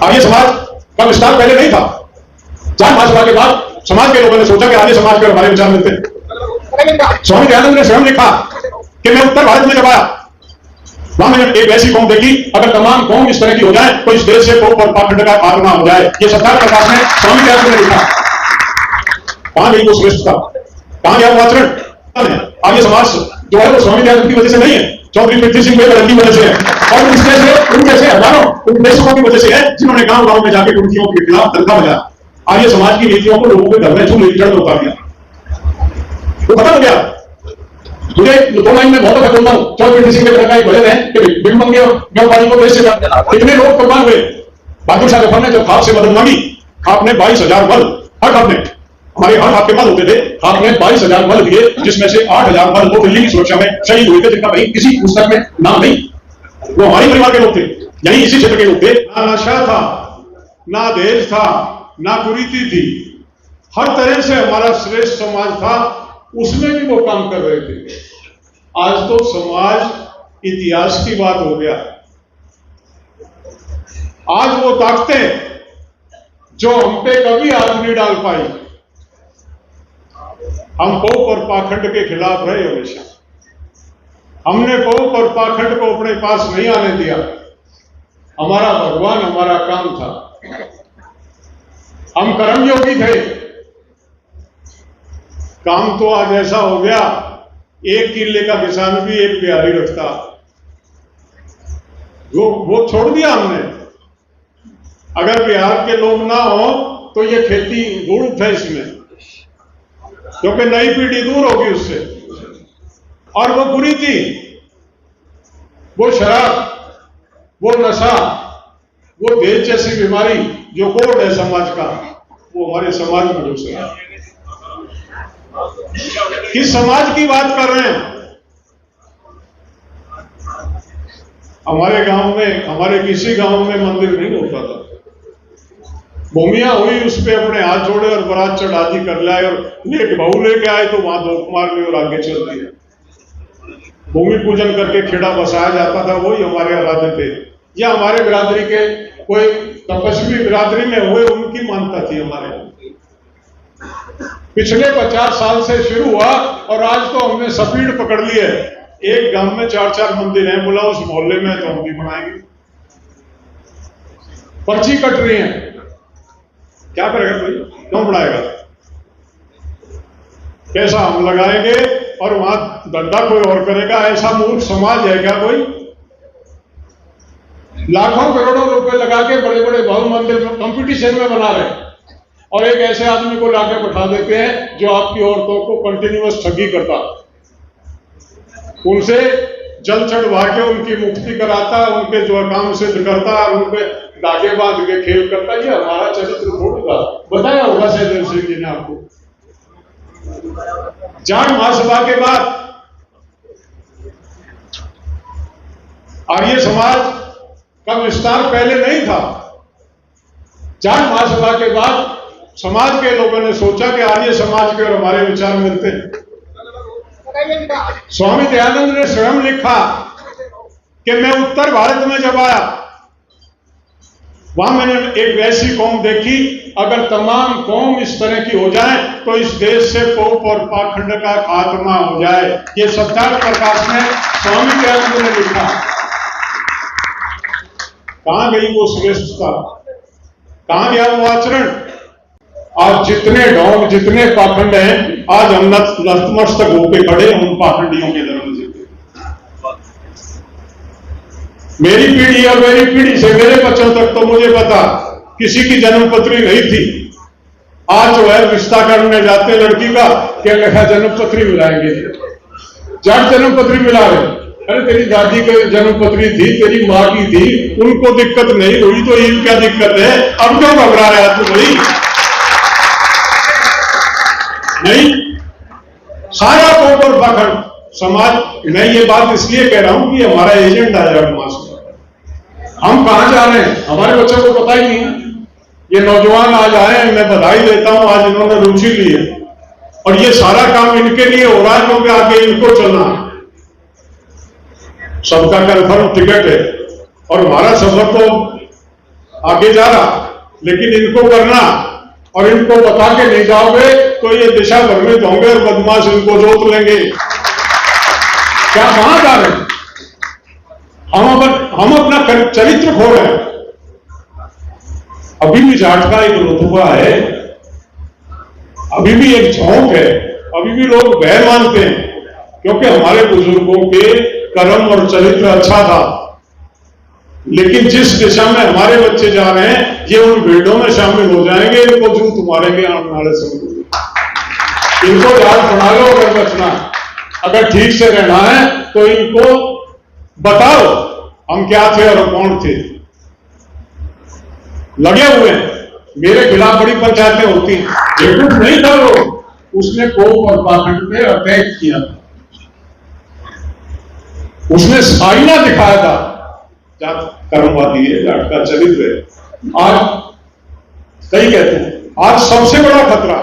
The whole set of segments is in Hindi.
आर्य समाज का विस्तार पहले नहीं था। जाट महासभा के बाद समाज के लोगों ने सोचा कि आर्य समाज के हमारे विचार मिलते हैं। स्वामी दयानंद ने स्वयं लिखा कि मैं उत्तर भारत में जब आया, वहां मैंने एक ऐसी कौम देखी, अगर तमाम कौम इस तरह की हो जाए तो इस देश से कोप और पाखंड का खात्मा हो जाए। ये सत्याग्रह प्रकाश ने स्वामी दयानंद ने लिखा। कहां गई वो श्रेष्ठता, कहां गया वो आचरण? आर्य समाज जो है वो स्वामी दयानंद की वजह से नहीं है, चौधरी पृथ्वी सिंह बेगम की वजह से है, और उन जैसे हजारों उपदेशकों की वजह से है जिन्होंने गांव गांव में जाकर कुर्सियों के खिलाफ डंका बजाया। आर्य समाज की नीतियों को लोगों के घर में छू जड़ उतार दिया, वो खत्म हो गया। मुझे 2 लाइन में बहुत अच्छा बोलता हूं। चौधरी पृथ्वी सिंह बेगम का एक भजन है कि बिम्बंगे व्यापारी को देश से कितने लोग कुर्बान हुए। बहादुर शाह जफर ने जब खाप से मदद मांगी, खाप ने 22,000 मल, हर खाप ने, हमारे हर खाप के मल होते थे, खाप ने 22,000 मल दिए, जिसमें से 8,000 मल वो दिल्ली की सुरक्षा में शहीद हुए थे, जिनका कहीं किसी पुस्तक में नाम नहीं। वो हमारे परिवार के लोग थे, यानी इसी क्षेत्र के लोग थे। ना नशा था, ना दहेज था, ना कुरीति थी, हर तरह से हमारा श्रेष्ठ समाज था, उसमें भी वो काम कर रहे थे। आज तो समाज इतिहास की बात हो गया। आज वो ताकतें जो हम पे कभी हाथ नहीं डाल पाई, हम कोप और पाखंड के खिलाफ रहे हमेशा। हमने कोप और पाखंड को अपने पास नहीं आने दिया। हमारा भगवान हमारा काम था। हम कर्मयोगी थे। काम तो आज ऐसा हो गया, 1 किले का किसान भी 1 बिहारी रखता, वो छोड़ दिया हमने। अगर बिहार के लोग ना हो तो ये खेती गुड़ है इसमें, क्योंकि नई पीढ़ी दूर होगी उससे। और वो बुरी थी, वो शराब, वो नशा, वो देश जैसी बीमारी जो कोड है समाज का, वो हमारे समाज में घुस गया। किस समाज की बात कर रहे हैं? हमारे गांव में, हमारे किसी गांव में मंदिर नहीं होता था। भूमिया हुई, उस पे अपने हाथ जोड़े और बारात चढ़ा दी कर लाए, और एक बहू लेके आए तो वहां धोख मार ली और आगे चल दिया। भूमि पूजन करके खेड़ा बसाया जाता था, वही हमारे आराध्य थे। या हमारे बिरादरी के कोई तपस्वी बिरादरी में हुए, उनकी मान्यता थी हमारे। पिछले 50 साल से शुरू हुआ और आज तो हमने स्पीड पकड़ ली है। एक गांव में 4-4 मंदिर हैं, बोला उस मोहल्ले में तो हम भी बनाएंगे। पर्ची कट रही है, क्या करेगा कोई? क्यों बनाएगा? पैसा हम लगाएंगे और वहां धंधा कोई और करेगा। ऐसा मूर्ख समाज है क्या कोई? लाखों करोड़ों रुपए लगा के बड़े बड़े भवन मंदिर कंपटीशन में बना रहे हैं, और एक ऐसे आदमी को लाके बैठा देते हैं जो आपकी औरतों को कंटिन्यूअस ठगी करता, उनसे जल चढ़वा के उनकी मुक्ति कराता, उनके जो काम सिद्ध करता, उनके धागे बांध के खेल करता। ये हमारा चरित्र थोड़ी था, बताया होगा सहदेव सिंह जी ने आपको। जाट महासभा के बाद आर्य समाज का विस्तार पहले नहीं था। जाट महासभा के बाद समाज के लोगों ने सोचा कि आर्य समाज के और हमारे विचार मिलते हैं। स्वामी दयानंद ने स्वयं लिखा कि मैं उत्तर भारत में जब आया, वहां मैंने एक वैसी कौम देखी, अगर तमाम कौम इस तरह की हो जाए तो इस देश से कोप और पाखंड का खात्मा हो जाए। ये सत्याग्रह प्रकाश ने स्वामी दयानंद ने लिखा। कहां गई वो श्रेष्ठता, कहां गया वो आचरण? आज जितने ढोंग, जितने पाखंड हैं, आज हम नतमस्तक होकर खड़े उन पाखंडियों के धर्म से। मेरी पीढ़ी और मेरी पीढ़ी से मेरे बच्चों तक तो मुझे पता किसी की जन्मपत्री नहीं थी। आज जो है रिश्ता करने जाते लड़की का, क्या लिखा जन्मपत्री मिलाएंगे, जाट जन्मपत्री मिला रहे। अरे तेरी दादी की जन्मपत्री थी, तेरी माँ की थी, उनको दिक्कत नहीं हुई तो ये क्या दिक्कत है? अब क्यों घबरा रहा है तू भाई? नहीं, सारा कोप और पाखंड समाज। मैं ये बात इसलिए कह रहा हूं कि हमारा एजेंडा है मास का। हम कहां जा रहे हैं हमारे बच्चों को पता ही नहीं है। ये नौजवान आज आए हैं, मैं बधाई देता हूं, आज इन्होंने रुचि ली है और ये सारा काम इनके लिए हो रहा है, क्योंकि आगे इनको चलना है। सबका कन्फर्म टिकट है और हमारा सफर तो आगे जा रहा, लेकिन इनको करना और इनको बता के नहीं जाओगे तो ये दिशा भ्रमित होंगे और बदमाश इनको रोक लेंगे। क्या कहां जा रहे हैं? हम अपना चरित्र खो रहे हैं। अभी भी जाट का एक रुतबा है, अभी भी एक झोंक है, अभी भी लोग भय मानते हैं, क्योंकि हमारे बुजुर्गों के कर्म और चरित्र अच्छा था। लेकिन जिस दिशा में हमारे बच्चे जा रहे हैं, ये उन भीड़ों में शामिल हो जाएंगे, इनको जूत मारेंगे आने वाले समय में। इनको याद बना लो अगर बचना, अगर ठीक से रहना है तो इनको बताओ हम क्या थे और कौन थे। लगे हुए हैं, मेरे खिलाफ बड़ी पंचायतें होती हैं, बेवकूफ नहीं था वो, उसने कोप और पाखंड पे अटैक किया था, उसने आईना दिखाया था। जाट कर्मवादी है, जाट का चरित्र है। आज कई कहते हैं आज सबसे बड़ा खतरा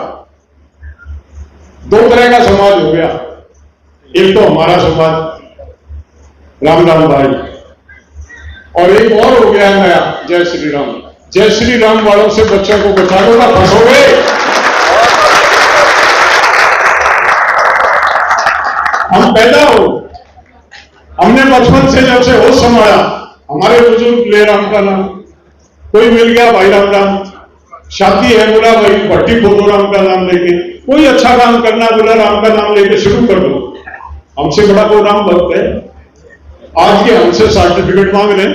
दो तरह का समाज हो गया। एक तो हमारा समाज राम राम भाई, और एक और हो गया है नया जय श्री राम। जय श्री राम वालों से बच्चों को बचा लो ना, फंसोगे। हम पैदा हो, हमने बचपन से जब से होश संभाला, हमारे बुजुर्ग ले राम का नाम, कोई मिल गया भाई राम राम, शादी है बोला भाई भट्टी खोलो राम का नाम लेके, कोई अच्छा काम करना बोला राम का नाम लेके शुरू कर दो। हमसे बड़ा कोई राम भक्त है? आज के हमसे सर्टिफिकेट मांग रहे हैं।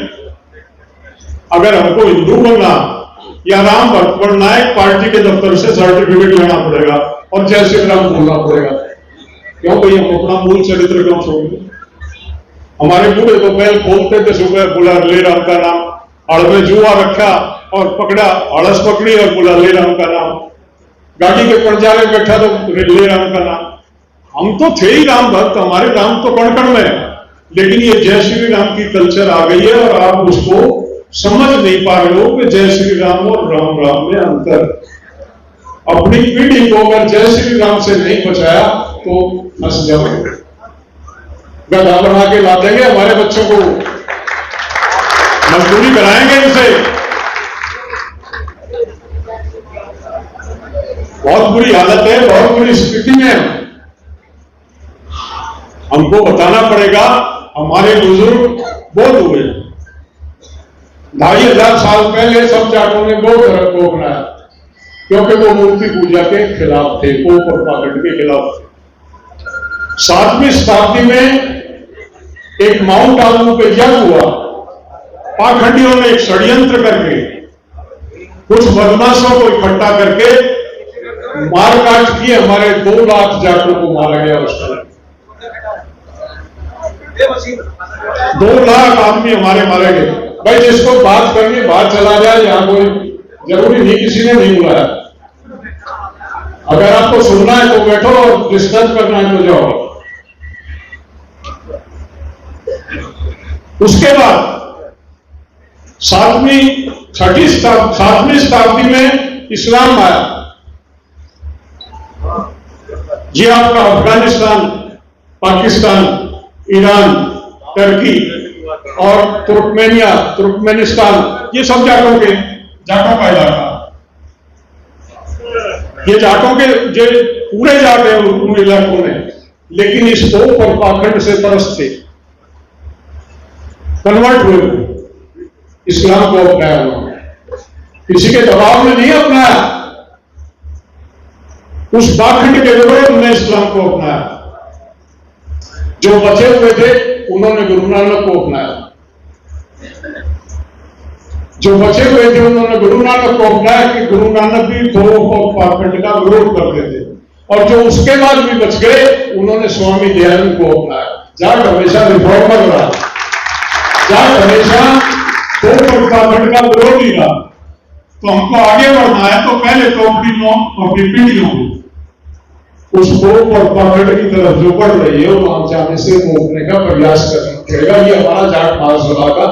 अगर हमको हिंदू बनना या राम भक्त बनना है, पार्टी के दफ्तर से सर्टिफिकेट लेना पड़ेगा और जय श्री राम बोलना पड़ेगा। क्यों भाई, हम अपना मूल चरित्र क्यों छोड़? हमारे बूढ़े तो पहले खोलते थे सुबह, बोला ले राम का नाम, हड़ में जुआ रखा और पकड़ा, हड़स पकड़ी और बोला ले राम का नाम, गाड़ी के पंजाले बैठा तो ले राम का नाम। हम तो थे ही राम भक्त, हमारे राम तो कण कण में, लेकिन ये जय श्री राम की कल्चर आ गई है और आप उसको समझ नहीं पा रहे हो कि जय श्री राम और राम राम में अंतर। अपनी पीढ़ी को अगर जय श्री राम से नहीं बचाया तो फंस जाओगे। गधा बना के ला देंगे हमारे बच्चों को, मजदूरी कराएंगे इनसे। बहुत बुरी हालत है, बहुत बुरी स्थिति में हमको बताना पड़ेगा। हमारे बुजुर्ग बोध हुए 2500 साल पहले सब जाटों ने गौ धर्म को अपनाया, क्योंकि वो मूर्ति पूजा के खिलाफ थे, कोप और पाखंड के खिलाफ थे। 7वीं शताब्दी में एक माउंट आबू पे यज्ञ हुआ, पाखंडियों ने एक षड्यंत्र करके कुछ बदमाशों को इकट्ठा करके मारकाट की, हमारे 2 लाख जाटों को मारा गया उस टाइम। 2 लाख आदमी हमारे मारे गए। भाई जिसको बात करनी बात चला जाए, यहां कोई जरूरी नहीं, किसी ने नहीं बुलाया। अगर आपको सुनना है तो बैठो और डिस्कस करना है तो जाओ। उसके बाद 7वीं शताब्दी में इस्लाम आया। ये आपका अफगानिस्तान, पाकिस्तान, ईरान, टर्की और तुर्कमेनिस्तान, ये सब जाटों का इलाका। ये जाटों के जो पूरे जाट हैं उन इलाकों में, लेकिन इस कोप और पाखंड से त्रस्त थे, कन्वर्ट हुए, इस्लाम को अपनाया उन्होंने, किसी के दबाव में नहीं अपनाया, उस पाखंड के विरोध में इस्लाम को अपनाया। जो बचे हुए थे उन्होंने गुरु नानक को अपनाया, जो बचे हुए थे उन्होंने गुरु नानक को अपनाया कि गुरु नानक भी कोप और पाखंड का विरोध करते थे, और जो उसके बाद भी बच गए उन्होंने स्वामी दयानंद को अपनाया। जाट हमेशा रिफॉर्मर रहा, जाट हमेशा कोप और पाखंड का विरोधी रहा। तो हमको आगे बढ़ना है तो पहले तो अपनी पीढ़ियों को उस कोप और पाखंड की तरफ जो बढ़ रही है वो हम जाने से रोकने का प्रयास करना पड़ेगा। ये हमारा जाट महासभा का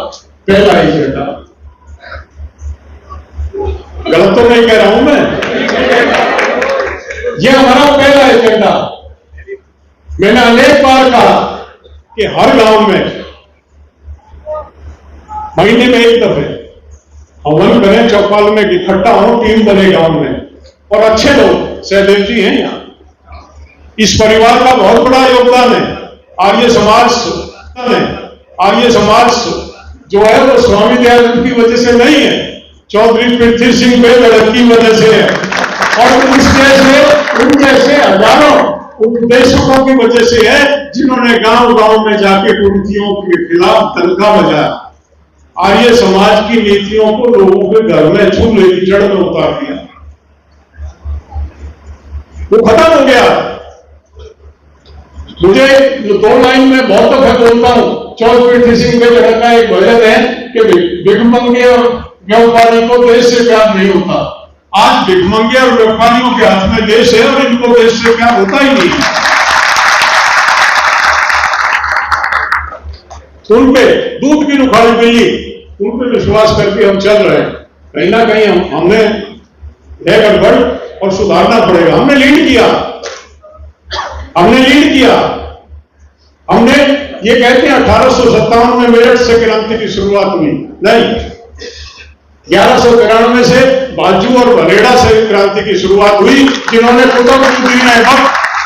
पहला एजेंडा। गलत तो नहीं कह रहा हूं मैं, ये हमारा पहला एजेंडा। मैंने अनेक बार कहा कि हर गांव में महीने में एक दफे हवन करें चौपाल में, इकट्ठा हो, टीम बने गांव में, और अच्छे लोग, सहदेव जी हैं यहाँ, इस परिवार का बहुत बड़ा योगदान है। आर्य समाज जो है वो स्वामी दयानंद की वजह से नहीं है, चौधरी पृथ्वी सिंह बेगड़क की वजह से है, और उन जैसे हजारों उपदेशकों की वजह से है, जिन्होंने गांव गांव में जाके कुर्तियों के खिलाफ तनखा बजाया, आर्य समाज की नीतियों को लोगों के घर में चूल्हे की जड़ में उतार दिया, वो खत्म हो गया। मुझे 2 लाइन में बहुत दफा बोलता हूं, चौधरी पृथ्वी सिंह बेगड़क का एक भजन है कि भिखमंगे और व्यापारी को देश से प्यार नहीं होता। आज भिखमंगे और व्यापारियों के हाथ में देश है और इनको देश से प्यार होता ही नहीं। उन पे दूध की रुखाली बिल्ली, उन पे विश्वास करके हम चल रहे हैं। कहीं ना कहीं हमने है गड़बड़ और सुधारना पड़ेगा। हमने लीड किया, हमने ये कहते हैं 1857 में मेरठ से क्रांति की शुरुआत हुई, नहीं, 1193 से बाजू और भरेड़ा से क्रांति की शुरुआत हुई, जिन्होंने कुतुबुद्दीन ऐबक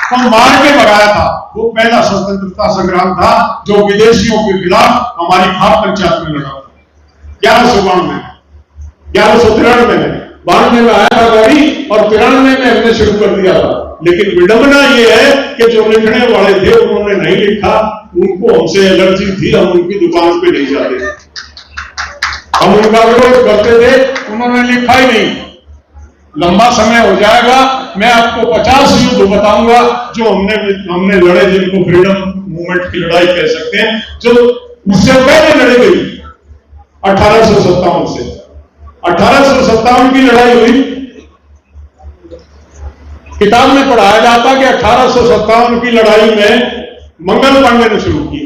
को मार के भगाया था। वो पहला स्वतंत्रता संग्राम था जो विदेशियों के खिलाफ हमारी खाप पंचायत में लड़ा था। 1193 में 92 में आया था गाड़ी और 93 में हमने शुरू कर दिया था। लेकिन विडंबना ये है कि जो लिखने वाले थे उन्होंने नहीं लिखा, उनको हमसे एलर्जी थी, हम उनकी दुकान पे नहीं जाते, हम उनका विरोध करते थे, उन्होंने लिखा ही नहीं। लंबा समय हो जाएगा, मैं आपको 50 युद्ध बताऊंगा जो हमने लड़े, जिनको फ्रीडम मूवमेंट की लड़ाई कह सकते हैं, जो उससे पहले लड़ी गई 1857 से। 1857 की लड़ाई हुई, किताब में पढ़ाया जाता कि 1857 की लड़ाई में मंगल पांडे ने शुरू की।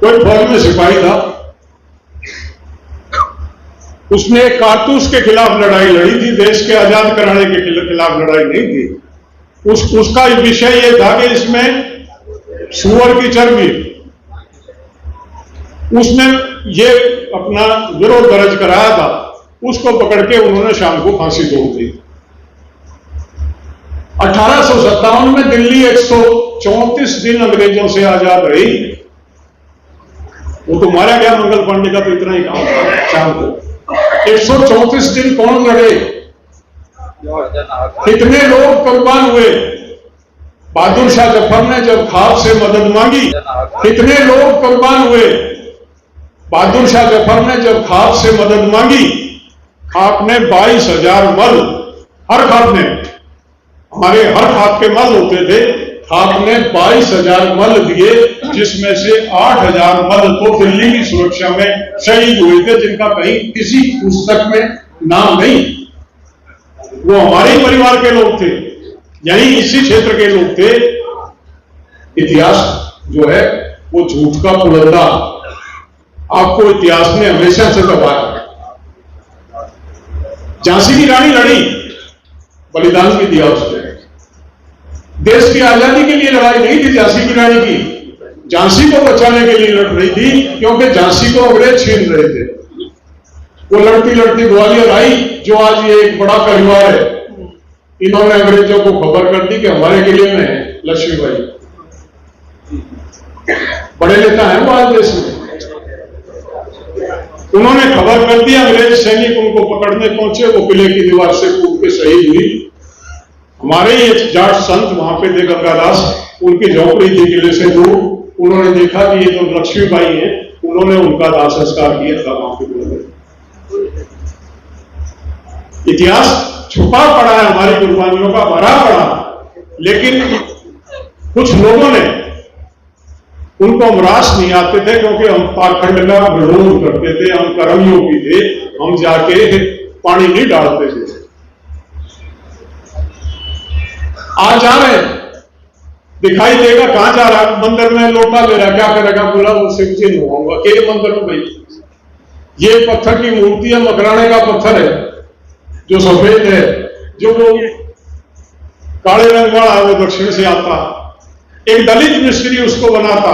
कोई फौज में सिपाही था, उसने कारतूस के खिलाफ लड़ाई लड़ी थी, देश के आजाद कराने के खिलाफ लड़ाई नहीं थी। उसका विषय यह था कि इसमें सुअर की चर्बी, उसने ये अपना विरोध दर्ज कराया था, उसको पकड़ के उन्होंने शाम को फांसी तोड़ दी। 1857 में दिल्ली 134 दिन अंग्रेजों से आजाद रही। वो तो मारा गया, मंगल पांडे का तो इतना ही काम था शाम को। 134 दिन कौन लड़े, कितने लोग कुर्बान हुए। बहादुर शाह जफर ने जब खाप से मदद मांगी, कितने लोग कुर्बान हुए। बहादुर शाह जफर ने जब खाप से मदद मांगी, खाप ने 22,000 मल, हर खाप ने, हमारे हर खाप के मल होते थे, खाप ने 22,000 मल दिए, जिसमें से 8,000 मल तो दिल्ली की सुरक्षा में शहीद हुए थे, जिनका कहीं किसी पुस्तक में नाम नहीं। वो हमारे ही परिवार के लोग थे, यही इसी क्षेत्र के लोग थे। इतिहास जो है वो झूठ का पुलंदा, आपको इतिहास ने हमेशा से दबाया। झांसी की रानी लड़ी, बलिदान भी दिया उसने। देश की आजादी के लिए लड़ाई नहीं थी झांसी की रानी की, झांसी को बचाने के लिए लड़ रही थी, क्योंकि झांसी को अंग्रेज छीन रहे थे। वो लड़ती लड़ती ग्वालियर आई, जो आज ये एक बड़ा परिवार है। इन्होंने अंग्रेजों को खबर कर दी कि हमारे किले में है लक्ष्मीबाई, बड़े नेता हैं वो आज देश में। उन्होंने खबर कर दी, अंग्रेज सैनिक उनको पकड़ने पहुंचे, वो किले की दीवार से कूद के शहीद हुई। हमारे ही एक जाट संत वहां पे थे, गंगादास, उनकी झोपड़ी थी किले से दूर। उन्होंने देखा कि ये तो लक्ष्मीबाई है, उन्होंने उनका दाह संस्कार किया था वहां पे। इतिहास छुपा पड़ा है, हमारी कुर्बानियों का भरा पड़ा, लेकिन कुछ लोगों ने, उनको हम रास नहीं आते थे, क्योंकि हम पाखंड का विरोध करते थे, हम कर्मयोगी थे, हम जाके पानी नहीं डालते थे। आज जा रहे हैं, दिखाई देगा, कहां जा रहा है, मंदिर में लोटा ले रहा, क्या करेगा, बोला वो शिव जी होगा के मंदिर में। भाई ये पत्थर की मूर्ति है, मकराने का पत्थर है, जो सफेद है, जो वो काले रंग वाला है, वो दक्षिण से आता। एक दलित मिस्त्री उसको बनाता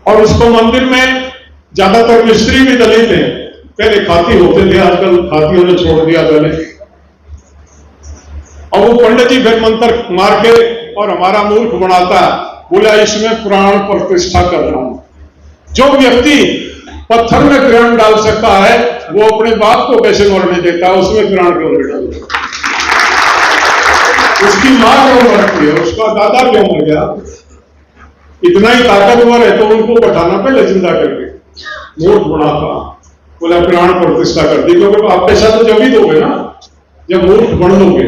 और उसको मंदिर में ज्यादातर मिस्त्री भी दलित हैं, पहले खाती होते थे, आजकल खातियों ने छोड़ दिया पहले। और वो पंडित जी फिर मंत्र मार के और हमारा मूर्ख बनाता है, बोला इसमें प्राण प्रतिष्ठा कर रहा हूं। जो व्यक्ति पत्थर में प्राण डाल सकता है वो अपने बाप को कैसे मरने देता है, उसमें प्राण क्यों नहीं डालता? उसकी मां क्यों मरती है, उसका दादा क्यों मर गया? इतना ही ताकतवर है तो उनको बैठाना पहले जिंदा करके। मूर्ख बनाता, बोला प्राण प्रतिष्ठा कर दी, क्योंकि आप पैसा तो जब ही दोगे ना जब मूर्ख बन दोगे।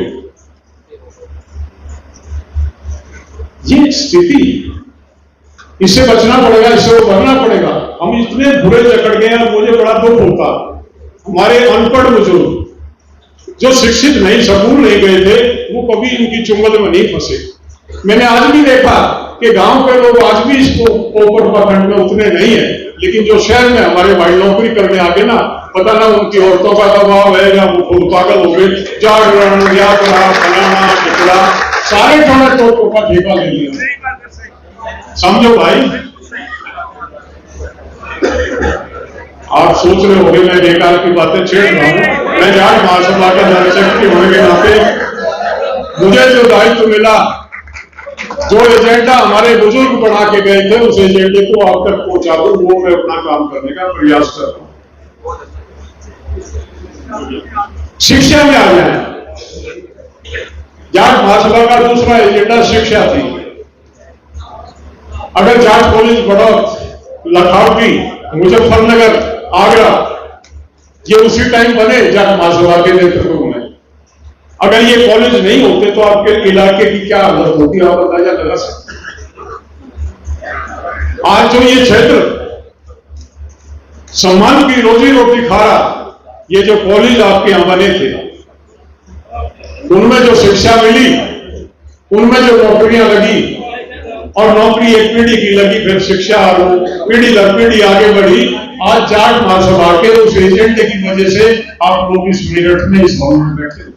ये स्थिति, इससे बचना पड़ेगा, इससे उभरना पड़ेगा। हम इतने बुरे जकड़ गए हैं, मुझे बड़ा दुख होता। हमारे अनपढ़ बुजुर्ग जो शिक्षित नहीं, स्कूल नहीं गए थे, वो कभी इनकी चुंगल में नहीं फंसे। मैंने आज भी देखा कि गांव के लोग आज भी इसको ऊपर पाखंड में उतने नहीं है, लेकिन जो शहर में हमारे भाई नौकरी करने आगे ना, पता ना उनकी औरतों का दबाव है या वो खुद पागल हो गए, जागरण या फलाना टिकड़ा, सारे थोड़ा टोटों का ठेका ले लिया। समझो भाई, आप सोच रहे होंगे मैं बेकार की बातें छेड़ रहा हूं। मैं जाट महासभा का जनरल सेक्रेटरी होने के नाते मुझे जो दायित्व मिला, जो एजेंडा हमारे बुजुर्ग बना के गए थे, उस एजेंडे को आप तक पहुंचा दूं, वो मैं अपना काम करने का प्रयास कर रहा हूं। शिक्षा में आ जाए, जाट महासभा का दूसरा एजेंडा शिक्षा थी। अगर जाट कॉलेज बड़ौत, लखनऊ, मुजफ्फरनगर, आगरा, ये उसी टाइम बने जाट महासभा के नेतृत्व में। अगर ये कॉलेज नहीं होते तो आपके इलाके की क्या हालत होती, आप अंदाजा लगा सकते। आज जो ये क्षेत्र सम्मान की रोजी रोटी खा रहा, ये जो कॉलेज आपके यहां बने थे, उनमें जो शिक्षा मिली, उनमें जो नौकरियां लगी, और नौकरी एक पीढ़ी की लगी, फिर शिक्षा पीढ़ी दर पीढ़ी आगे बढ़ी। आज जाट महासभा के उस एजेंडे की वजह से आप लोग इस मेरठ में, इस भवन में बैठे।